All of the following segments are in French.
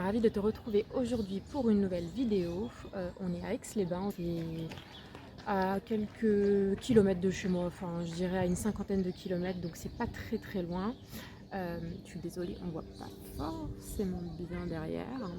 ravie de te retrouver aujourd'hui pour une nouvelle vidéo. On est à Aix-les-Bains, c'est à quelques kilomètres de chez moi, enfin je dirais à une cinquantaine de kilomètres, donc c'est pas très très loin. Je suis désolée, on voit pas forcément bien derrière.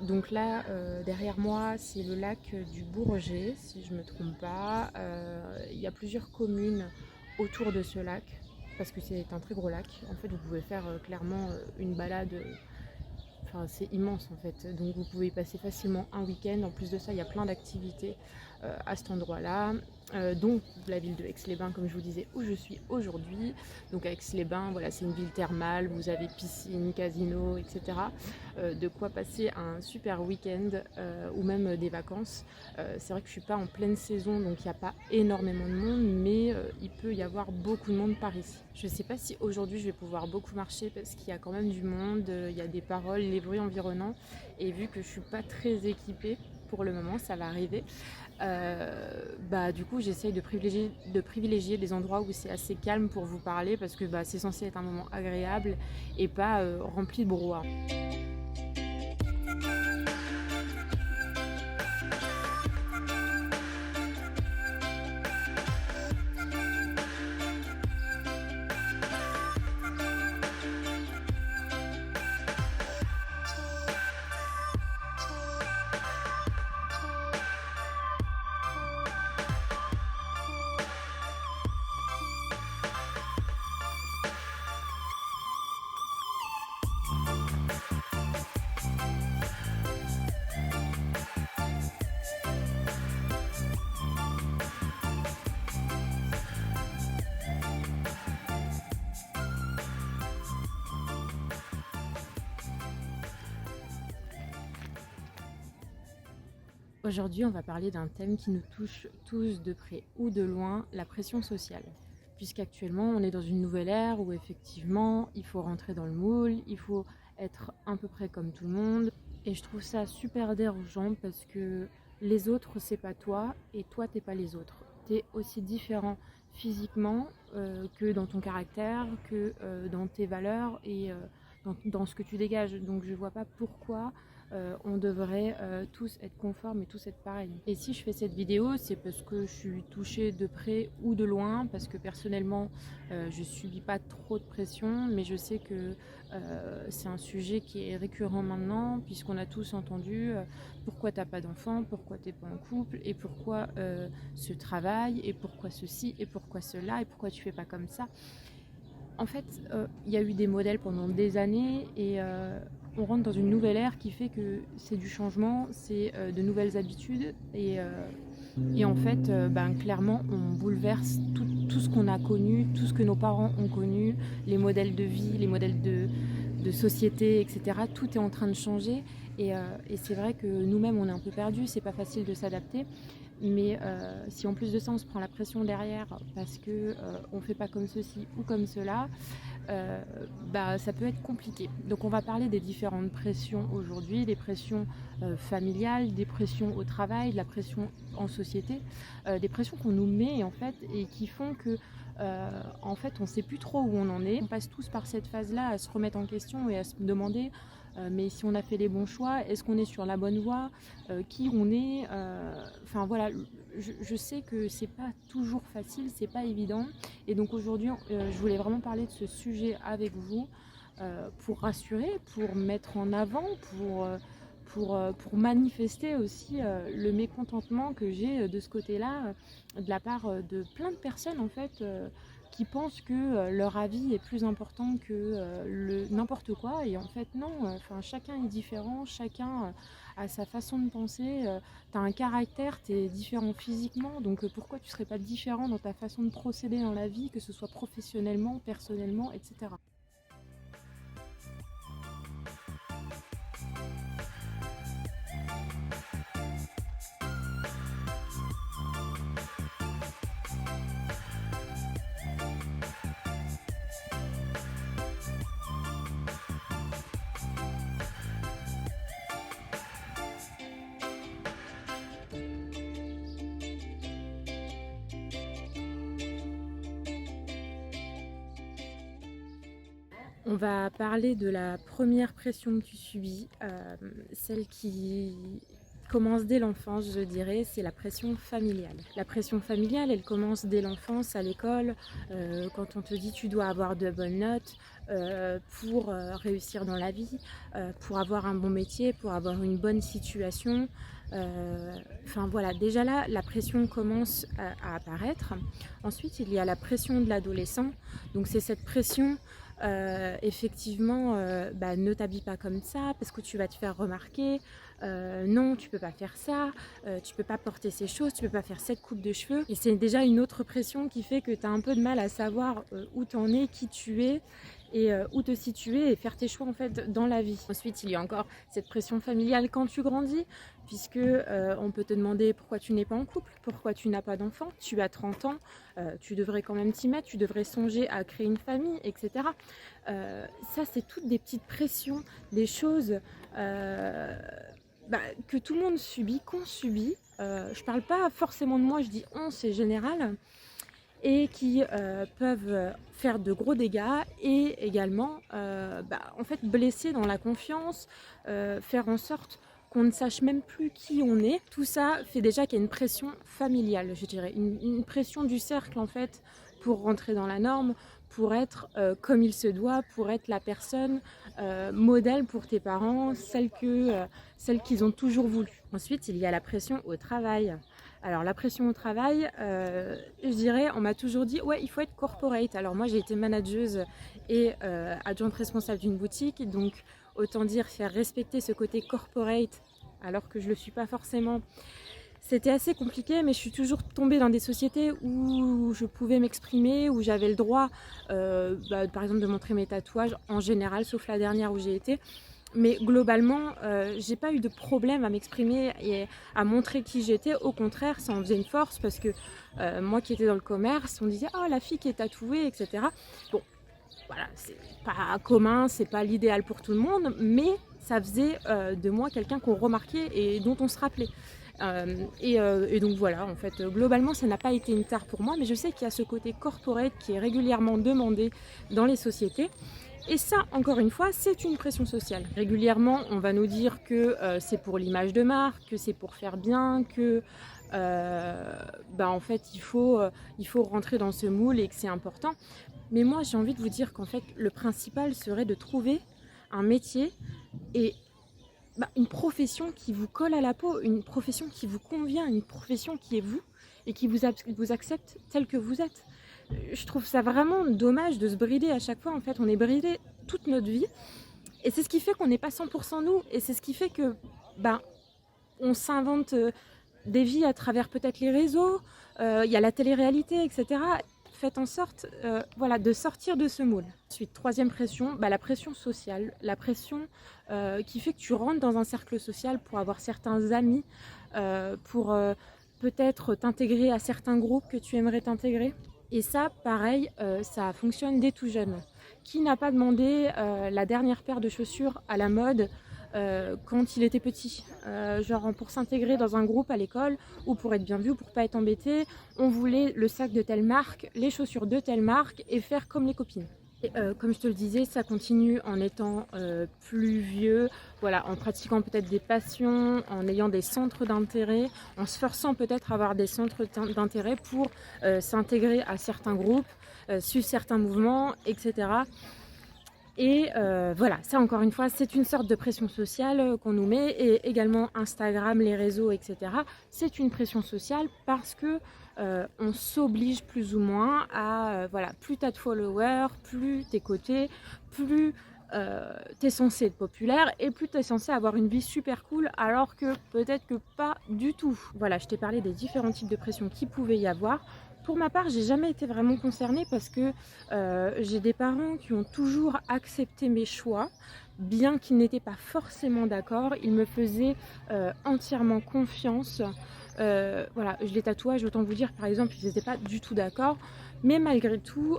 Donc là, derrière moi, c'est le lac du Bourget, si je me trompe pas. Il y a plusieurs communes autour de ce lac, parce que c'est un très gros lac. En fait, vous pouvez faire clairement une balade. Enfin, c'est immense en fait, donc vous pouvez y passer facilement un week-end. En plus de ça, il y a plein d'activités à cet endroit-là, dont la ville de Aix-les-Bains, comme je vous disais, où je suis aujourd'hui. Donc à Aix-les-Bains, voilà, c'est une ville thermale, vous avez piscine, casino, etc. De quoi passer un super week-end ou même des vacances. C'est vrai que je ne suis pas en pleine saison, donc il n'y a pas énormément de monde, mais il peut y avoir beaucoup de monde par ici. Je ne sais pas si aujourd'hui je vais pouvoir beaucoup marcher parce qu'il y a quand même du monde, il y a des paroles, les bruits environnants, et vu que je ne suis pas très équipée pour le moment, ça va arriver. Du coup j'essaye de privilégier des endroits où c'est assez calme pour vous parler, parce que c'est censé être un moment agréable et pas rempli de brouhaha. Aujourd'hui, on va parler d'un thème qui nous touche tous de près ou de loin, la pression sociale. Puisqu'actuellement, on est dans une nouvelle ère où effectivement, il faut rentrer dans le moule, il faut être à peu près comme tout le monde. Et je trouve ça super dérangeant parce que les autres, c'est pas toi et toi, t'es pas les autres. T'es aussi différent physiquement que dans ton caractère, que dans tes valeurs et dans ce que tu dégages. Donc je vois pas pourquoi on devrait tous être conformes et tous être pareils. Et si je fais cette vidéo, c'est parce que je suis touchée de près ou de loin, parce que personnellement, je subis pas trop de pression, mais je sais que c'est un sujet qui est récurrent maintenant, puisqu'on a tous entendu pourquoi t'as pas d'enfant, pourquoi t'es pas en couple, et pourquoi ce travail, et pourquoi ceci, et pourquoi cela, et pourquoi tu fais pas comme ça. En fait, il y a eu des modèles pendant des années et on rentre dans une nouvelle ère qui fait que c'est du changement, c'est de nouvelles habitudes et en fait, clairement, on bouleverse tout ce qu'on a connu, tout ce que nos parents ont connu, les modèles de vie, les modèles de société, etc. Tout est en train de changer et c'est vrai que nous-mêmes, on est un peu perdus, c'est pas facile de s'adapter. Mais si en plus de ça on se prend la pression derrière parce que on fait pas comme ceci ou comme cela, ça peut être compliqué. Donc on va parler des différentes pressions aujourd'hui, des pressions familiales, des pressions au travail, de la pression en société, des pressions qu'on nous met en fait et qui font que en fait on sait plus trop où on en est. On passe tous par cette phase-là à se remettre en question et à se demander mais si on a fait les bons choix, est-ce qu'on est sur la bonne voie, qui on est, enfin voilà, je sais que c'est pas toujours facile, c'est pas évident, et donc aujourd'hui je voulais vraiment parler de ce sujet avec vous pour rassurer, pour mettre en avant, pour manifester aussi le mécontentement que j'ai de ce côté-là, de la part de plein de personnes en fait qui pensent que leur avis est plus important que n'importe quoi, et en fait non, chacun est différent, chacun a sa façon de penser, tu as un caractère, tu es différent physiquement, donc pourquoi tu serais pas différent dans ta façon de procéder dans la vie, que ce soit professionnellement, personnellement, etc. On va parler de la première pression que tu subis, celle qui commence dès l'enfance, je dirais, c'est la pression familiale. La pression familiale, elle commence dès l'enfance, à l'école, quand on te dit tu dois avoir de bonnes notes pour réussir dans la vie, pour avoir un bon métier, pour avoir une bonne situation. Enfin voilà, déjà là, la pression commence à apparaître. Ensuite, il y a la pression de l'adolescent. Donc c'est cette pression effectivement, ne t'habille pas comme ça parce que tu vas te faire remarquer. Non, tu peux pas faire ça, tu peux pas porter ces choses, tu peux pas faire cette coupe de cheveux. Et c'est déjà une autre pression qui fait que tu as un peu de mal à savoir où t'en es, qui tu es et où te situer et faire tes choix en fait dans la vie. Ensuite, il y a encore cette pression familiale quand tu grandis, puisque on peut te demander pourquoi tu n'es pas en couple, pourquoi tu n'as pas d'enfant, tu as 30 ans, tu devrais quand même t'y mettre, tu devrais songer à créer une famille, etc. Ça, c'est toutes des petites pressions, des choses que tout le monde subit, qu'on subit. Je parle pas forcément de moi, je dis on, c'est général, et qui peuvent faire de gros dégâts et également en fait blesser dans la confiance, faire en sorte qu'on ne sache même plus qui on est. Tout ça fait déjà qu'il y a une pression familiale, je dirais, une pression du cercle en fait pour rentrer dans la norme, pour être comme il se doit, pour être la personne modèle pour tes parents, celle qu'ils ont toujours voulu. Ensuite, il y a la pression au travail. Alors la pression au travail, je dirais, on m'a toujours dit ouais, il faut être corporate. Alors moi j'ai été manageuse et adjointe responsable d'une boutique, donc autant dire faire respecter ce côté corporate alors que je le suis pas forcément. C'était assez compliqué, mais je suis toujours tombée dans des sociétés où je pouvais m'exprimer, où j'avais le droit, par exemple, de montrer mes tatouages en général, sauf la dernière où j'ai été. Mais globalement, j'ai pas eu de problème à m'exprimer et à montrer qui j'étais. Au contraire, ça en faisait une force parce que moi qui étais dans le commerce, on disait « Oh, la fille qui est tatouée, etc. » Bon, voilà, c'est pas commun, c'est pas l'idéal pour tout le monde, mais ça faisait de moi quelqu'un qu'on remarquait et dont on se rappelait. Et donc voilà, en fait, globalement, ça n'a pas été une tare pour moi, mais je sais qu'il y a ce côté corporate qui est régulièrement demandé dans les sociétés. Et ça, encore une fois, c'est une pression sociale. Régulièrement, on va nous dire que c'est pour l'image de marque, que c'est pour faire bien, que en fait, il faut rentrer dans ce moule et que c'est important. Mais moi, j'ai envie de vous dire qu'en fait, le principal serait de trouver un métier et une profession qui vous colle à la peau, une profession qui vous convient, une profession qui est vous et qui vous accepte tel que vous êtes. Je trouve ça vraiment dommage de se brider à chaque fois. En fait, on est bridé toute notre vie et c'est ce qui fait qu'on n'est pas 100% nous et c'est ce qui fait que on s'invente des vies à travers peut-être les réseaux, il y a la télé-réalité, etc. Faites en sorte de sortir de ce moule. Ensuite, troisième pression, la pression sociale, la pression qui fait que tu rentres dans un cercle social pour avoir certains amis, pour peut-être t'intégrer à certains groupes que tu aimerais t'intégrer. Et ça, pareil, ça fonctionne dès tout jeune. Qui n'a pas demandé la dernière paire de chaussures à la mode quand il était petit, genre pour s'intégrer dans un groupe à l'école ou pour être bien vu, pour pas être embêté, on voulait le sac de telle marque, les chaussures de telle marque et faire comme les copines. Et, comme je te le disais, ça continue en étant plus vieux, voilà, en pratiquant peut-être des passions, en ayant des centres d'intérêt, en se forçant peut-être à avoir des centres d'intérêt pour s'intégrer à certains groupes, suivre certains mouvements, etc. Et voilà, ça encore une fois, c'est une sorte de pression sociale qu'on nous met et également Instagram, les réseaux, etc. C'est une pression sociale parce que on s'oblige plus ou moins à, plus t'as de followers, plus t'es coté, plus t'es censé être populaire et plus t'es censé avoir une vie super cool alors que peut-être que pas du tout. Voilà, je t'ai parlé des différents types de pression qu'il pouvait y avoir. Pour ma part, j'ai jamais été vraiment concernée parce que j'ai des parents qui ont toujours accepté mes choix, bien qu'ils n'étaient pas forcément d'accord. Ils me faisaient entièrement confiance. Les tatouages, autant vous dire, par exemple, ils n'étaient pas du tout d'accord. Mais malgré tout,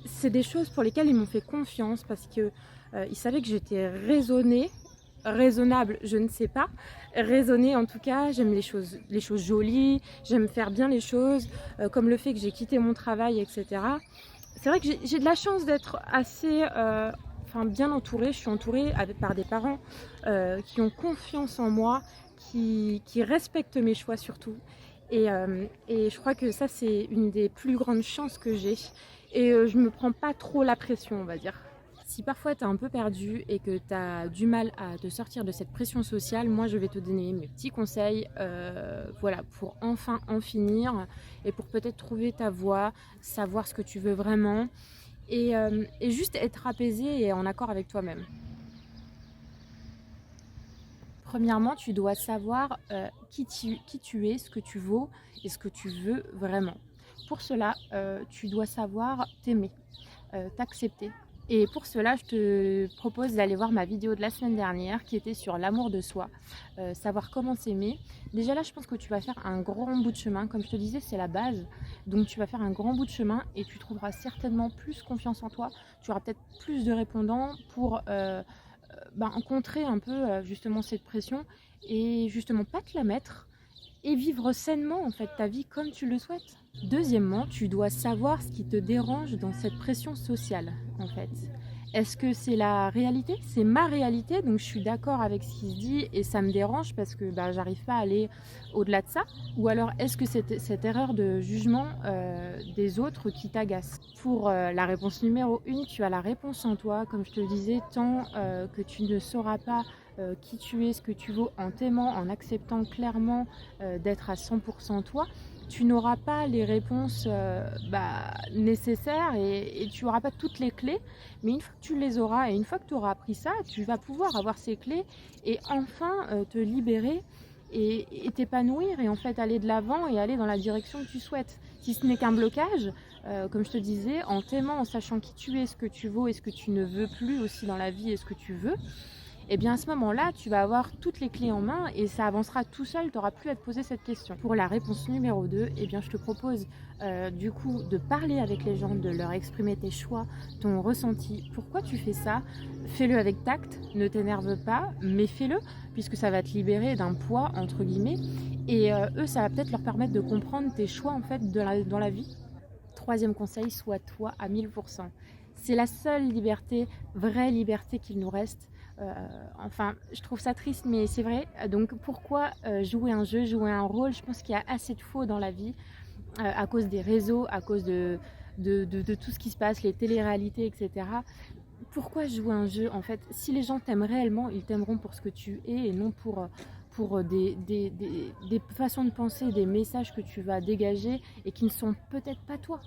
c'est des choses pour lesquelles ils m'ont fait confiance parce qu'ils savaient que j'étais raisonnable, je ne sais pas. Raisonnée en tout cas, j'aime les choses jolies, j'aime faire bien les choses, comme le fait que j'ai quitté mon travail, etc. C'est vrai que j'ai de la chance d'être assez, bien entourée. Je suis entourée par des parents, qui ont confiance en moi, qui respectent mes choix surtout et je crois que ça, c'est une des plus grandes chances que j'ai et je me prends pas trop la pression, on va dire. Si parfois tu es un peu perdu et que tu as du mal à te sortir de cette pression sociale, moi je vais te donner mes petits conseils, voilà, pour enfin en finir et pour peut-être trouver ta voie, savoir ce que tu veux vraiment et juste être apaisé et en accord avec toi-même. Premièrement, tu dois savoir qui tu es, ce que tu vaux et ce que tu veux vraiment. Pour cela, tu dois savoir t'aimer, t'accepter. Et pour cela, je te propose d'aller voir ma vidéo de la semaine dernière qui était sur l'amour de soi, savoir comment s'aimer. Déjà là, je pense que tu vas faire un grand bout de chemin. Comme je te disais, c'est la base. Donc tu vas faire un grand bout de chemin et tu trouveras certainement plus confiance en toi. Tu auras peut-être plus de répondants pour contrer un peu justement cette pression et justement pas te la mettre et vivre sainement en fait ta vie comme tu le souhaites. Deuxièmement, tu dois savoir ce qui te dérange dans cette pression sociale en fait. Est-ce que c'est la réalité? C'est ma réalité, donc je suis d'accord avec ce qui se dit et ça me dérange parce que j'arrive pas à aller au-delà de ça. Ou alors est-ce que c'est cette erreur de jugement des autres qui t'agace? Pour la réponse numéro 1, tu as la réponse en toi, comme je te le disais, tant que tu ne sauras pas qui tu es, ce que tu vaux en t'aimant, en acceptant clairement d'être à 100% toi, tu n'auras pas les réponses nécessaires et tu n'auras pas toutes les clés. Mais une fois que tu les auras et une fois que tu auras appris ça, tu vas pouvoir avoir ces clés et enfin te libérer et t'épanouir et en fait aller de l'avant et aller dans la direction que tu souhaites. Si ce n'est qu'un blocage, comme je te disais, en t'aimant, en sachant qui tu es, ce que tu vaux et ce que tu ne veux plus aussi dans la vie et ce que tu veux, et bien à ce moment-là, tu vas avoir toutes les clés en main et ça avancera tout seul, tu n'auras plus à te poser cette question. Pour la réponse numéro 2, eh bien, je te propose du coup de parler avec les gens, de leur exprimer tes choix, ton ressenti, pourquoi tu fais ça. Fais-le avec tact, ne t'énerve pas, mais fais-le puisque ça va te libérer d'un poids entre guillemets et eux, ça va peut-être leur permettre de comprendre tes choix en fait dans la vie. Troisième conseil, sois toi à 1000%. C'est la seule liberté, vraie liberté qu'il nous reste. Je trouve ça triste, mais c'est vrai. Donc pourquoi jouer un jeu, jouer un rôle? Je pense qu'il y a assez de faux dans la vie à cause des réseaux, à cause de tout ce qui se passe, les téléréalités, etc. Pourquoi jouer un jeu? En fait, si les gens t'aiment réellement, ils t'aimeront pour ce que tu es et non pour des façons de penser, des messages que tu vas dégager et qui ne sont peut-être pas toi.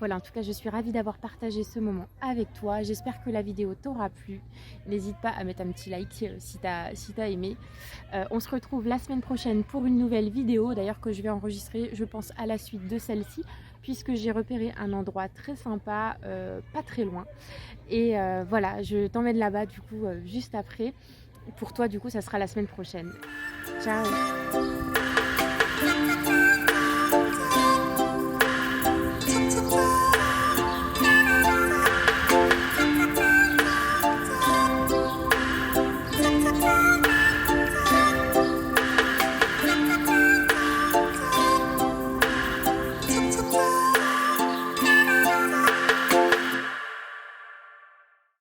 Voilà, en tout cas, je suis ravie d'avoir partagé ce moment avec toi. J'espère que la vidéo t'aura plu. N'hésite pas à mettre un petit like si t'as aimé. On se retrouve la semaine prochaine pour une nouvelle vidéo, d'ailleurs que je vais enregistrer, je pense, à la suite de celle-ci, puisque j'ai repéré un endroit très sympa, pas très loin. Et voilà, je t'emmène là-bas, du coup, juste après. Pour toi, du coup, ça sera la semaine prochaine. Ciao!